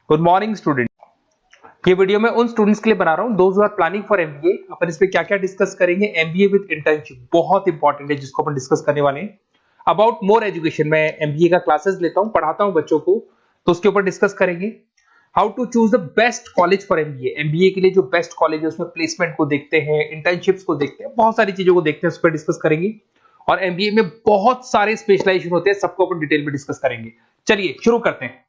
Good morning student. ये video मैं उन स्टूडेंट्स के लिए बना रहा हूं those who are planning for MBA. अपन इस पे क्या क्या डिस्कस करेंगे। एमबीए विद इंटर्नशिप बहुत इंपॉर्टेंट है जिसको अपन डिस्कस करने वाले हैं। अबाउट मोर एजुकेशन, मैं एमबीए का क्लासेस लेता हूं, पढ़ाता हूं बच्चों को, तो उसके ऊपर डिस्कस करेंगे। How to choose the best college for MBA. MBA के लिए जो बेस्ट कॉलेज है उसमें प्लेसमेंट को देखते हैं, इंटर्नशिप्स को देखते हैं, बहुत सारी चीजों को देखते हैं, उस पर डिस्कस करेंगे। और एमबीए में बहुत सारे स्पेशलाइजेशन होते हैं, सबको अपन डिटेल में डिस्कस करेंगे। चलिए शुरू करते हैं।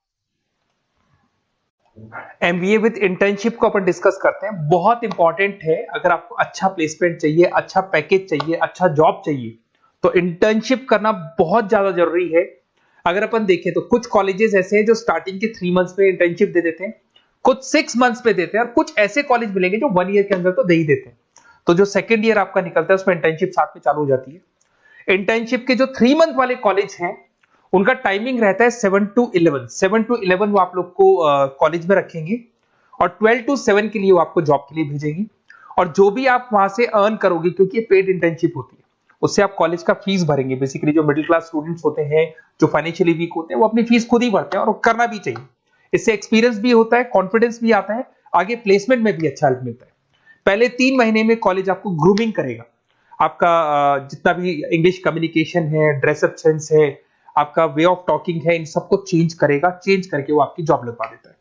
एमबीए विद इंटर्नशिप को अपन डिस्कस करते हैं। बहुत इंपॉर्टेंट है। अगर आपको अच्छा प्लेसमेंट चाहिए, अच्छा पैकेज चाहिए, अच्छा जॉब चाहिए, तो इंटर्नशिप करना बहुत ज्यादा जरूरी है। अगर अपन देखें तो कुछ कॉलेजेस ऐसे हैं जो स्टार्टिंग के 3 मंथ्स पे इंटर्नशिप दे देते हैं, कुछ 6 मंथ्स पे देते हैं, और कुछ ऐसे कॉलेज मिलेंगे जो 1 ईयर के अंदर तो दे ही देते हैं। तो जो सेकेंड ईयर आपका निकलता है उसमें इंटर्नशिप साथ में चालू हो जाती है। इंटर्नशिप के जो 3 मंथ वाले कॉलेज हैं उनका टाइमिंग रहता है 7 to 11। 7 to 11 वो आप लोग को कॉलेज में रखेंगे, और 12 to 7 के लिए वो आपको जॉब के लिए भेजेंगे। और जो भी आप वहां से अर्न करोगे, क्योंकि ये पेड इंटर्नशिप होती है, उससे आप कॉलेज का फीस भरेंगे। बेसिकली जो मिडिल क्लास स्टूडेंट्स होते हैं, जो फाइनेंशियली वीक होते हैं, वो अपनी फीस खुद ही भरते हैं, और करना भी चाहिए। इससे एक्सपीरियंस भी होता है, कॉन्फिडेंस भी आता है, आगे प्लेसमेंट में भी अच्छा हेल्प मिलता है। पहले 3 महीने में कॉलेज आपको ग्रूमिंग करेगा। आपका जितना भी इंग्लिश कम्युनिकेशन है, ड्रेसअप सेंस है, आपका वे ऑफ टॉकिंग है, इन सबको चेंज करेगा। चेंज करके वो आपकी जॉब लगवा देता है।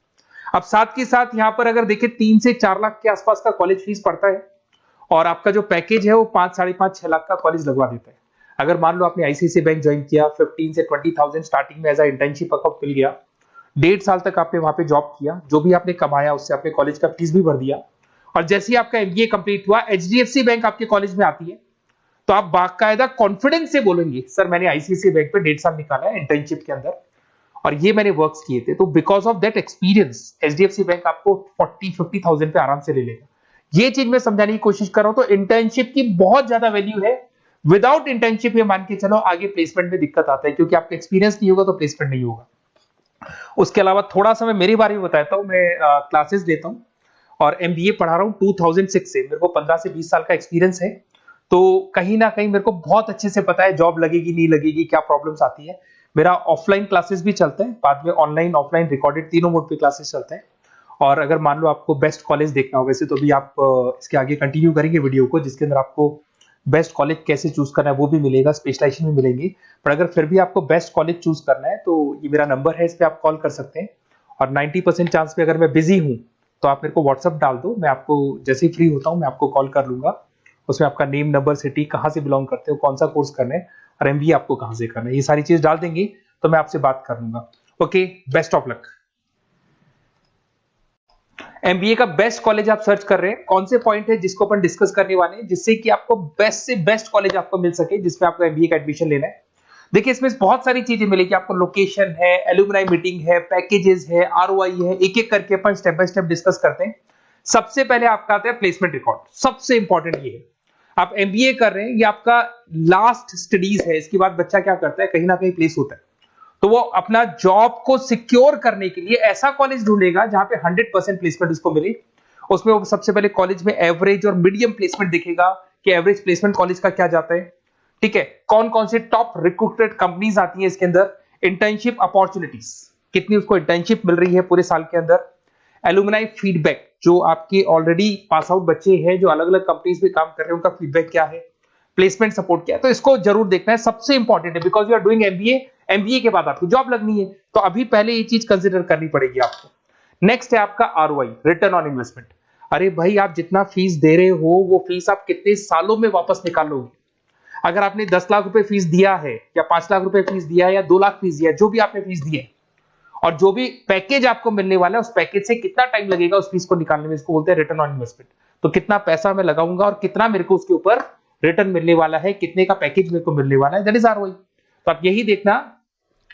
अब साथ के साथ यहाँ पर अगर देखें 3 से 4 लाख के आसपास का कॉलेज फीस पड़ता है, और आपका जो पैकेज है वो 5, 5.5, 6 लाख का कॉलेज लगवा देता है। अगर मान लो आपने आईसीआईसीआई बैंक ज्वाइन किया, 15 से 20,000 स्टार्टिंग में एज अ इंटर्नशिप अकाउंट मिल गया, 1.5 साल तक आपने वहां पे जॉब किया, जो भी आपने कमाया उससे आपने कॉलेज का फीस भी भर दिया, और जैसे ही आपका एमबीए कंप्लीट हुआ, एचडीएफसी बैंक आपके कॉलेज में आती है, तो आप बाकायदा कॉन्फिडेंस से बोलेंगे सर मैंने आईसीआईसीआई बैंक पे 1.5 साल निकाला है इंटर्नशिप के अंदर, और ये मैंने वर्क्स किए थे। तो because of that experience HDFC bank आपको 40-50,000 पे आराम से ले लेगा। ये चीज मैं समझाने की कोशिश कर रहा हूं। तो इंटर्नशिप की बहुत ज्यादा वैल्यू है। विदाउट इंटर्नशिप ये मान के चलो आगे प्लेसमेंट में दिक्कत आता है, क्योंकि आपका एक्सपीरियंस नहीं होगा तो प्लेसमेंट नहीं होगा। उसके अलावा थोड़ा सा मैं मेरे बारे में बताता हूँ। मैं क्लासेस लेता हूँ और एमबीए पढ़ा रहा हूँ 2006 से। मेरे को 15 से 20 साल का एक्सपीरियंस है, तो कहीं ना कहीं मेरे को बहुत अच्छे से पता है जॉब लगेगी नहीं लगेगी, क्या प्रॉब्लम्स आती है। मेरा ऑफलाइन क्लासेस भी चलते हैं, बाद में ऑनलाइन ऑफलाइन रिकॉर्डेड तीनों मोड पे क्लासेस चलते हैं। और अगर मान लो आपको बेस्ट कॉलेज देखना हो, वैसे तो भी आप इसके आगे कंटिन्यू करेंगे वीडियो को, जिसके अंदर आपको बेस्ट कॉलेज कैसे चूज करना है वो भी मिलेगा, स्पेशलाइजेशन भी मिलेंगे। पर अगर फिर भी आपको बेस्ट कॉलेज चूज करना है तो ये मेरा नंबर है, इस पर आप कॉल कर सकते हैं। और 90% चांस पे अगर मैं बिजी हूँ तो आप मेरे को व्हाट्सअप डाल दो, मैं आपको जैसे ही फ्री होता हूँ मैं आपको कॉल कर लूंगा। उसमें आपका नेम, नंबर, सिटी, कहाँ से बिलोंग करते हो, कौन सा कोर्स करना है, और एमबीए आपको कहाँ से करना है, ये सारी चीज डाल देंगे तो मैं आपसे बात कर लूंगा। Okay, best of luck. MBA का बेस्ट कॉलेज आप सर्च कर रहे हैं, कौन से पॉइंट है जिसको अपन डिस्कस करने वाले हैं, जिससे कि आपको बेस्ट से बेस्ट कॉलेज आपको मिल सके जिसमें आपको एमबीए का एडमिशन लेना है। देखिए इसमें बहुत सारी चीजें मिलेगी आपको। लोकेशन है, एलुमनाई मीटिंग है, पैकेजेस है, आरओआई है, एक एक करके अपन स्टेप बाय स्टेप डिस्कस करते हैं। सबसे पहले आपका आता है प्लेसमेंट रिकॉर्ड। सबसे इंपॉर्टेंट ये है, आप एमबीए कर रहे हैं, ये आपका लास्ट स्टडीज है। इसके बाद बच्चा क्या करता है, कहीं ना कहीं प्लेस होता है, तो वो अपना जॉब को सिक्योर करने के लिए ऐसा कॉलेज ढूंढेगा जहां पे 100% प्लेसमेंट उसको मिले। उसमें वो सबसे पहले कॉलेज में एवरेज और मीडियम प्लेसमेंट देखेगा कि एवरेज प्लेसमेंट कॉलेज का क्या जाता है, ठीक है। कौन कौन से टॉप रिक्रूटेड कंपनीज आती है इसके अंदर, इंटर्नशिप अपॉर्चुनिटीज कितनी उसको इंटर्नशिप मिल रही है पूरे साल के अंदर, एलुमनाई फीडबैक, जो आपके ऑलरेडी पास आउट बच्चे हैं जो अलग अलग कंपनीज में काम कर रहे हैं उनका फीडबैक क्या है, प्लेसमेंट सपोर्ट क्या है। तो इसको जरूर देखना है, सबसे इंपॉर्टेंट है, because you are doing MBA. MBA के बाद आपकी जॉब लगनी है, तो अभी पहले ये चीज कंसिडर करनी पड़ेगी आपको। नेक्स्ट है आपका आरओआई, रिटर्न ऑन इन्वेस्टमेंट। अरे भाई, आप जितना फीस दे रहे हो वो फीस आप कितने सालों में वापस निकालोगे। अगर आपने 10 लाख रुपए फीस दिया है, या 5 लाख रुपए फीस दिया है, या 2 लाख फीस दिया है, जो भी आपने फीस दी है, और जो भी पैकेज आपको मिलने वाला है उस पैकेज से कितना टाइम लगेगा उस फीस को निकालने में, इसको बोलते हैं रिटर्न ऑन इन्वेस्टमेंट। तो कितना पैसा मैं लगाऊंगा और कितना मेरे को उसके ऊपर रिटर्न मिलने वाला है, कितने का पैकेज मेरे को मिलने वाला है, दैट इज आरओआई। तो आप यही देखना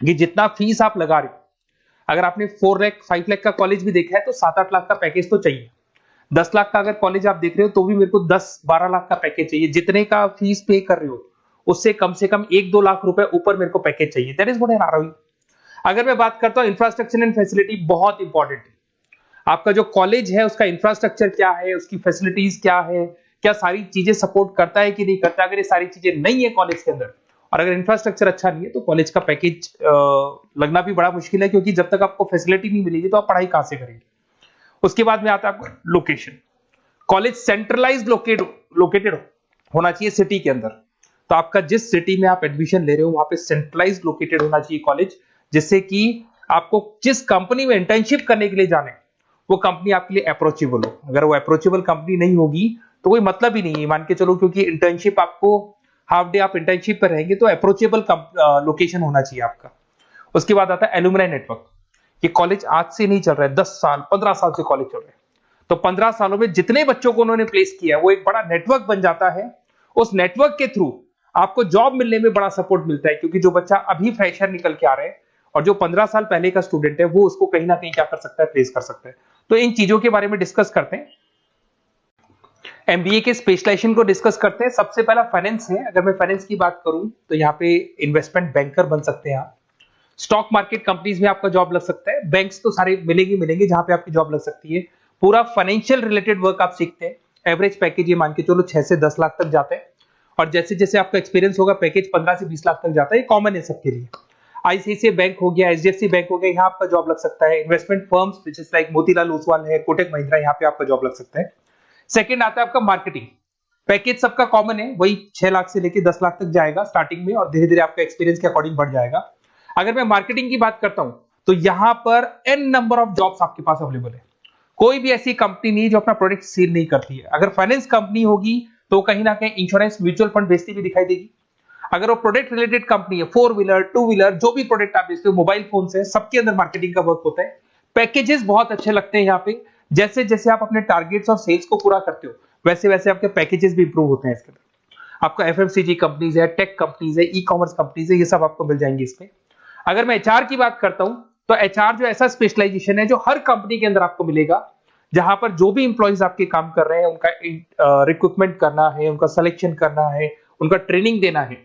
कि जितना फीस आप लगा रहे हो, अगर आपने 4 लाख 5 लाख का कॉलेज भी देखा है तो 7-8 लाख का पैकेज तो चाहिए। 10 लाख का अगर कॉलेज आप देख रहे हो तो भी मेरे को 10-12 लाख का पैकेज चाहिए। जितने का फीस पे कर रहे हो उससे कम से कम 1-2 लाख रुपए ऊपर मेरे को पैकेज चाहिए, that is what I am ROI. अगर मैं बात करता हूं इंफ्रास्ट्रक्चर एंड फैसिलिटी, बहुत इंपॉर्टेंट है। आपका जो कॉलेज है उसका इंफ्रास्ट्रक्चर क्या है, उसकी फैसिलिटीज क्या है, क्या सारी चीजें सपोर्ट करता है कि नहीं करता। अगर ये सारी चीजें नहीं है कॉलेज के अंदर, और अगर इंफ्रास्ट्रक्चर अच्छा नहीं है तो कॉलेज का पैकेज लगना भी बड़ा मुश्किल है, क्योंकि जब तक आपको फैसिलिटी नहीं मिलेगी तो आप पढ़ाई कहां से करेंगे। उसके बाद में आता है आपका लोकेशन। कॉलेज सेंट्रलाइज्ड लोकेटेड होना चाहिए सिटी के अंदर। तो आपका जिस सिटी में आप एडमिशन ले रहे हो वहां पे सेंट्रलाइज्ड लोकेटेड होना चाहिए कॉलेज, जिससे कि आपको जिस कंपनी में इंटर्नशिप करने के लिए जाने वो कंपनी आपके लिए अप्रोचेबल हो। अगर वो अप्रोचेबल कंपनी नहीं होगी तो कोई मतलब ही नहीं है, मान के चलो, क्योंकि इंटर्नशिप आपको हाफ डे आप इंटर्नशिप पर रहेंगे तो अप्रोचेबल लोकेशन होना चाहिए आपका। उसके बाद आता है एलुमनाई नेटवर्क। ये कॉलेज आज से नहीं चल रहा है, 10 साल 15 साल से कॉलेज चल रहा है। तो 15 सालों में जितने बच्चों को उन्होंने प्लेस किया वो एक बड़ा नेटवर्क बन जाता है। उस नेटवर्क के थ्रू आपको जॉब मिलने में बड़ा सपोर्ट मिलता है, क्योंकि जो बच्चा अभी फ्रेशर निकल के आ रहे हैं और जो 15 साल पहले का स्टूडेंट है वो उसको कहीं ना कहीं क्या कर सकता है, प्लेस कर सकता है। तो इन चीजों के बारे में डिस्कस करते हैं। एमबीए के स्पेशलाइजेशन को डिस्कस करते हैं। सबसे पहला फाइनेंस है। अगर मैं फाइनेंस की बात करूं तो यहाँ पे इन्वेस्टमेंट बैंकर बन सकते हैं आप। स्टॉक मार्केट कंपनीज में आपका जॉब लग सकता है। बैंक्स तो सारे मिलेंगे जहां पे आपकी जॉब लग सकती है। पूरा फाइनेंशियल रिलेटेड वर्क आप सीखते हैं। एवरेज पैकेज ये मान के चलो 6 से 10 लाख तक जाते हैं, और जैसे जैसे आपका एक्सपीरियंस होगा पैकेज 15 से 20 लाख तक जाता है। ये कॉमन है सबके लिए। आईसीआईसीआई बैंक हो गया, एचडीएफसी बैंक हो गया, यहाँ आपका जॉब लग सकता है। Investment firms which is like Motilal Oswal है, कोटक महिंद्रा, यहाँ पे आपका जॉब लग सकता है। सेकंड आता है आपका मार्केटिंग। पैकेज सबका कॉमन है, वही 6 लाख से लेकर 10 लाख तक जाएगा स्टार्टिंग में, और धीरे धीरे आपका एक्सपीरियंस के अकॉर्डिंग बढ़ जाएगा। अगर मैं मार्केटिंग की बात करता हूं तो यहां पर एन नंबर ऑफ जॉब्स आपके पास अवेलेबल है। कोई भी ऐसी कंपनी नहीं जो अपना प्रोडक्ट सेल नहीं करती है। अगर फाइनेंस कंपनी होगी तो कहीं ना कहीं इंश्योरेंस म्यूचुअल फंड बेचती भी दिखाई देगी। अगर वो प्रोडक्ट रिलेटेड कंपनी है, 4 व्हीलर 2 व्हीलर जो भी प्रोडक्ट आप बेचते हो, मोबाइल फोन से, सबके अंदर मार्केटिंग का वर्क होता है। पैकेजेस बहुत अच्छे लगते हैं यहाँ पे। जैसे जैसे आप अपने टारगेट्स और सेल्स को पूरा करते हो वैसे वैसे आपके पैकेजेस भी इंप्रूव होते हैं इसके अंदर। आपका एफएमसीजी कंपनीज है, टेक कंपनीज है, ई कॉमर्स कंपनीज है, ये सब आपको मिल जाएंगे इसमें। अगर मैं एचआर की बात करता हूं तो एचआर जो ऐसा स्पेशलाइजेशन है जो हर कंपनी के अंदर आपको मिलेगा, जहां पर जो भी इंप्लॉइज आपके काम कर रहे हैं उनका रिक्रूटमेंट करना है, उनका सिलेक्शन करना है, उनका ट्रेनिंग देना है,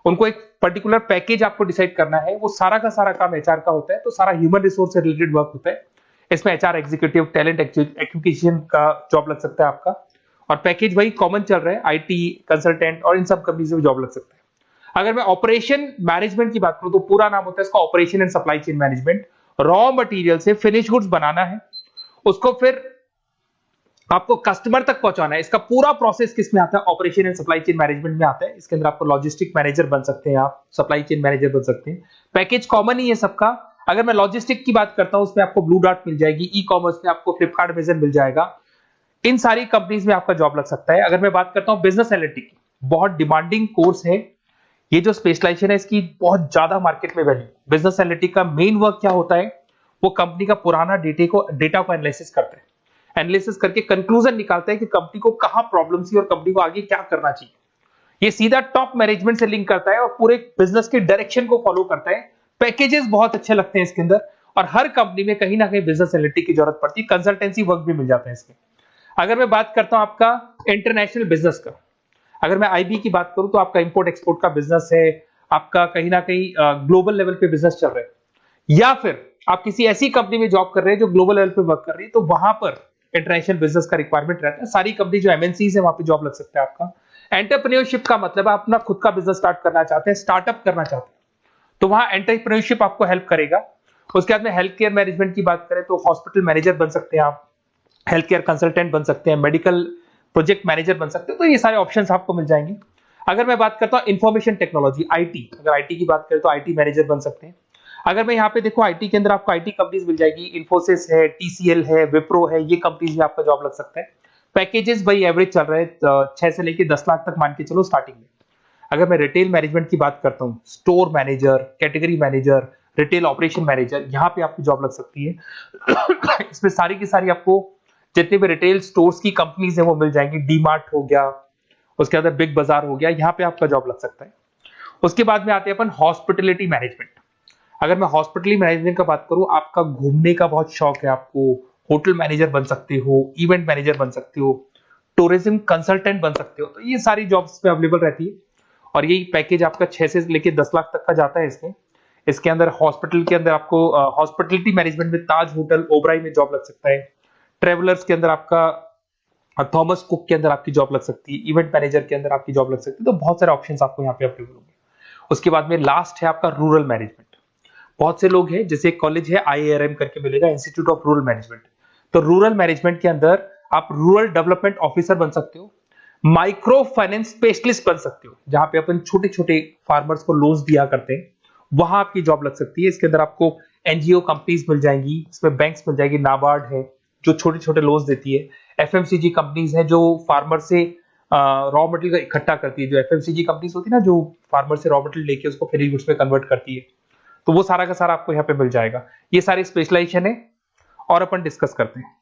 उनको एक पर्टिकुलर पैकेज आपको डिसाइड करना है, वो सारा का सारा काम एचआर का होता है। तो सारा ह्यूमन रिसोर्स से रिलेटेड वर्क होता है। इसमें एचआर एग्जीक्यूटिव, टैलेंट एक्विजिशन का जॉब लग सकता है आपका, और पैकेज वही कॉमन चल रहा है, आईटी कंसल्टेंट और इन सब कंपनीज में जॉब लग सकता है। अगर मैं ऑपरेशन मैनेजमेंट की बात करूं तो पूरा नाम होता है इसका operation and supply chain management. Raw material से फिनिश गुड्स बनाना है, उसको फिर आपको कस्टमर तक पहुंचाना है। इसका पूरा प्रोसेस किसमें आता है, operation and supply chain management में आता है। इसके अंदर आपको लॉजिस्टिक मैनेजर बन सकते हैं, आप सप्लाई चेन मैनेजर बन सकते हैं। पैकेज कॉमन ही है सबका। अगर मैं लॉजिस्टिक की बात करता हूं उसमें आपको ब्लू डॉट मिल जाएगी, ई कॉमर्स में आपको फ्लिपकार्ट अमेज़न मिल जाएगा। इन सारी कंपनीज में आपका जॉब लग सकता है। अगर मैं बात करता हूं बिजनेस एनालिटिक, बहुत डिमांडिंग कोर्स है ये जो स्पेशलाइजेशन है, इसकी बहुत ज्यादा मार्केट में वैल्यू। बिजनेस एनालिटिक का मेन वर्क क्या होता है, वो कंपनी का पुराना डेटा को एनालिसिस करते हैं। एनालिसिस करके कंक्लूजन निकालता है कि कंपनी को कहां प्रॉब्लम थी और कंपनी को आगे क्या करना चाहिए। ये सीधा टॉप मैनेजमेंट से लिंक करता है और पूरे बिजनेस के डायरेक्शन को फॉलो करता है। पैकेजेस बहुत अच्छे लगते हैं इसके अंदर, और हर कंपनी में कहीं ना कहीं बिजनेस एनालिटिक की जरूरत पड़ती है। कंसल्टेंसी वर्क भी मिल जाता है इसमें। अगर मैं बात करता हूं आपका इंटरनेशनल बिजनेस का, अगर मैं आईबी की बात करूं तो आपका इंपोर्ट एक्सपोर्ट का बिजनेस है, आपका कहीं ना कहीं ग्लोबल लेवल पे बिजनेस चल रहा है, या फिर आप किसी ऐसी कंपनी में जॉब कर रहे हैं जो ग्लोबल लेवल पे वर्क कर रही है, तो वहां पर इंटरनेशनल बिजनेस का रिक्वायरमेंट रहता है। सारी कंपनी जो एमएनसीज है वहां पे जॉब लग सकता है आपका। एंटरप्रेन्योरशिप का मतलब आप अपना खुद का बिजनेस स्टार्ट करना चाहते हैं, स्टार्टअप करना चाहते हैं, तो वहां एंटरप्रेन्योरशिप आपको हेल्प करेगा। उसके बाद में हेल्थ केयर मैनेजमेंट की बात करें तो हॉस्पिटल मैनेजर बन सकते हैं आप, हेल्थ केयर कंसल्टेंट बन सकते हैं, मेडिकल प्रोजेक्ट मैनेजर बन सकते हैं। तो ये सारे ऑप्शंस आपको मिल जाएंगे। अगर मैं बात करता हूं इंफॉर्मेशन टेक्नोलॉजी, आईटी, अगर आईटी की बात करें तो आईटी मैनेजर बन सकते हैं। अगर मैं यहाँ पे देखो आईटी के अंदर आपको आईटी कंपनीज मिल जाएगी, इन्फोसिस है, टीसीएल है, विप्रो है, ये कंपनीज में आपका जॉब लग सकता है। पैकेजेस भाई एवरेज चल रहे हैं 6 से लेकर 10 लाख तक मान के चलो स्टार्टिंग में। अगर मैं रिटेल मैनेजमेंट की बात करता हूँ, store manager, category manager, retail operation manager, यहाँ पे आपकी जॉब लग सकती है। इसमें सारी की सारी आपको जितने भी रिटेल स्टोर्स की कंपनीज है वो मिल जाएंगी। डीमार्ट हो गया, उसके बाद बिग बाजार हो गया, यहाँ पे आपका जॉब लग सकता है। उसके बाद में आते हैं अपन हॉस्पिटलिटी मैनेजमेंट। अगर मैं हॉस्पिटलिटी मैनेजमेंट का बात करूं, आपका घूमने का बहुत शौक है, आपको होटल मैनेजर बन सकते हो, इवेंट मैनेजर बन सकते हो, टूरिज्म कंसल्टेंट बन सकते हो, तो ये सारी जॉब्स पे अवेलेबल रहती है। और यही पैकेज आपका 6 से लेकर 10 लाख तक का जाता है इसमें। इसके अंदर हॉस्पिटल के अंदर आपको हॉस्पिटलिटी मैनेजमेंट में ताज होटल, ओबराई में जॉब लग सकता है। ट्रेवलर्स के अंदर आपका थॉमस कुक के अंदर आपकी जॉब लग सकती है। इवेंट मैनेजर के अंदर आपकी जॉब लग सकती है। तो बहुत सारे ऑप्शंस आपको यहाँ पे अवेलेबल होंगे। उसके बाद में लास्ट है आपका रूरल मैनेजमेंट। बहुत से लोग हैं, जैसे एक कॉलेज है IIRM करके मिलेगा, इंस्टीट्यूट ऑफ रूरल मैनेजमेंट। तो रूरल मैनेजमेंट के अंदर आप रूरल डेवलपमेंट ऑफिसर बन सकते हो, माइक्रो फाइनेंस स्पेशलिस्ट बन सकते हो, जहां पे अपन छोटे छोटे फार्मर्स को लोन्स दिया करते हैं, वहां आपकी जॉब लग सकती है। इसके अंदर आपको एनजीओ कंपनीज मिल जाएंगी, इसमें बैंक्स मिल जाएगी, नाबार्ड है जो छोटे छोटे लोन्स देती है, एफएमसीजी कंपनीज है जो फार्मर से रॉ मटेरियल इकट्ठा करती है, जो एफएमसीजी कंपनीज होती है ना, जो फार्मर से रॉ मटेरियल लेके उसको फिर गुड्स में कन्वर्ट करती है, तो वो सारा का सारा आपको यहाँ पे मिल जाएगा। ये सारी स्पेशलाइजेशन है और अपन डिस्कस करते हैं।